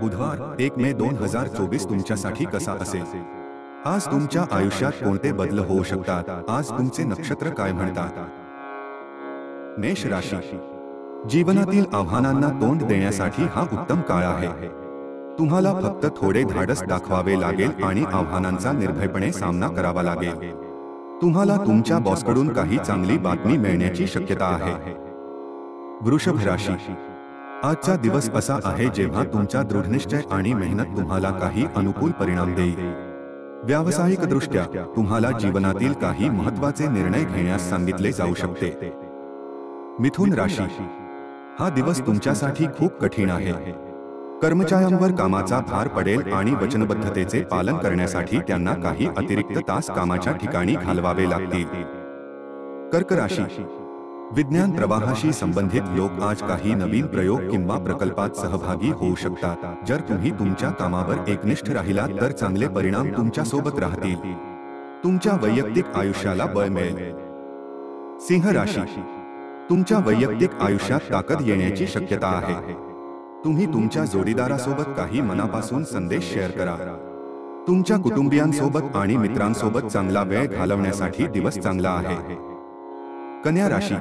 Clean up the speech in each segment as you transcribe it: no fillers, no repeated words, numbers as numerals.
बुधवार 1 मे 2024 तुमच्यासाठी कसा असेल? आज तुमच्या आयुष्यात कोणते बदल होऊ शकतात? आज तुमचे नक्षत्र काय म्हणतात? मेष राशी, जीवनातील आव्हानांना तोंड देण्यासाठी हा उत्तम काळ आहे. तुम्हाला फक्त थोडे धाडस दाखवावे लागेल आणि आव्हानांचा निर्भयपणे सामना करावा लागेल. तुम्हाला तुमच्या बॉसकडून काही चांगली बातमी मिळण्याची शक्यता आहे. वृषभ राशी, आजचा दिवस असा आहे जेव्हा तुमचा दृढनिश्चय आणि मेहनत तुम्हाला काही अनुकूल परिणाम देईल. व्यावसायिकदृष्ट्या तुम्हाला जीवनातील काही महत्त्वाचे निर्णय घेण्यास सांगितले जाऊ शकते. मिथुन राशी, हा दिवस तुमच्यासाठी खूप कठीण आहे. कर्मचाऱ्यांवर कामाचा भार पडेल आणि वचनबद्धतेचे पालन करण्यासाठी त्यांना काही अतिरिक्त तास कामाच्या ठिकाणी घालवावे लागतील. कर्क राशी, विज्ञान प्रवाहाशी संबंधित लोक आज काही नवीन प्रयोग किंवा प्रकल्पात सहभागी होऊ शकतात. जर तुम्ही तुमच्या कामावर एकनिष्ठ राहिलात तर चांगले परिणाम तुमच्या सोबत राहतील. तुमच्या वैयक्तिक आयुष्याला बळ मिळेल. सिंह राशी, तुमच्या वैयक्तिक आयुष्यात ताकद येण्याची शक्यता आहे. तुम्ही तुमच्या जोडीदारासोबत काही मनापासून संदेश शेअर करा. तुमच्या कुटुंबियांसोबत आणि मित्रांसोबत चांगला वेळ घालवण्यासाठी दिवस चांगला आहे. कन्या राशी,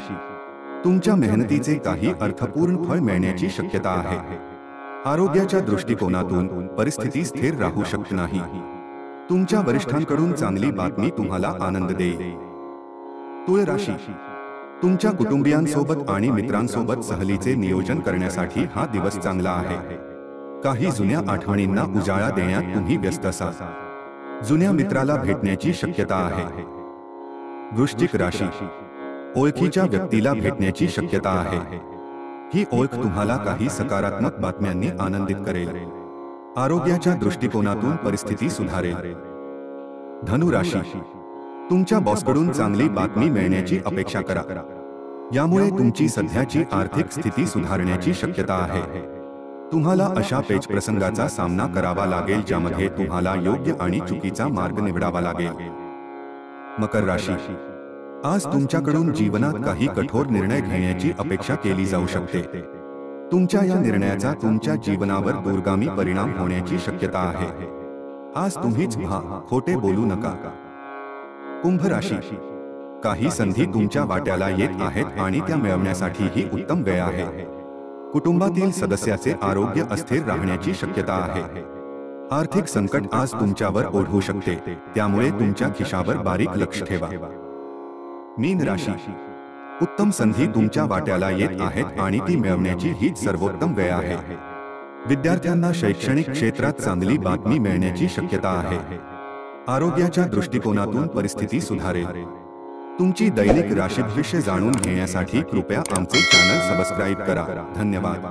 तुमच्या मेहनतीचे काही अर्थपूर्ण फळ मिळण्याची शक्यता आहे. आरोग्याच्या दृष्टिकोनातून परिस्थिती स्थिर राहू शकत नाही. तुमच्या वरिष्ठांकडून चांगली बातमी तुम्हाला आनंद देईल. तुळ राशी, तुमच्या कुटुंबियांसोबत आणि मित्रांसोबत सहलीचे नियोजन करण्यासाठी हा दिवस चांगला आहे. काही जुन्या आठवणींना उजाळा देण्यात तुम्ही व्यस्त असाल. जुन्या मित्राला भेटण्याची शक्यता आहे. वृश्चिक राशी, ओळखीच्या व्यक्तीला भेटण्याची शक्यता आहे. ही ओळख तुम्हाला काही सकारात्मक बातम्यांनी आनंदित करेल. आरोग्याच्या दृष्टिकोनातून परिस्थिती सुधारेल. धनु राशी, तुमच्या बॉसकडून चांगली बातमी मिळण्याची अपेक्षा करा. यामुळे तुमची सध्याची आर्थिक स्थिती सुधारण्याची शक्यता आहे. तुम्हाला अशा पेच प्रसंगाचा सामना करावा लागेल ज्यामध्ये तुम्हाला योग्य आणि चुकीचा मार्ग निवडावा लागेल. मकर राशी, आज तुमच्याकडून जीवनात काही कठोर निर्णय घेण्याची अपेक्षा केली जाऊ शकते. तुमच्या या निर्णयाचा तुमच्या जीवनावर दूरगामी परिणाम होण्याची शक्यता आहे. आज तुम्हीच व्हा, खोटे बोलू नका. कुंभ राशी, काही संधी तुमच्या वाट्याला येत आहेत आणि त्या मिळवण्यासाठी ही उत्तम वेळ आहे. कुटुंबातील सदस्याचे आरोग्य अस्थिर राहण्याची शक्यता आहे. आर्थिक संकट आज तुमच्यावर ओढवू शकते, त्यामुळे तुमच्या खिशावर बारीक लक्ष ठेवा. मीन राशी, उत्तम संधी तुमच्या वाट्याला येत आहेत आणि ती मिळवण्याची हीच सर्वोत्तम वेळ आहे. विद्यार्थ्यांना शैक्षणिक क्षेत्रात चांगली बातमी मिळण्याची शक्यता आहे. आरोग्याच्या दृष्टिकोनातून परिस्थिती सुधारेल. तुमची दैनिक राशी भविष्य जाणून घेण्यासाठी कृपया आमचे चॅनल सबस्क्राईब करा. धन्यवाद.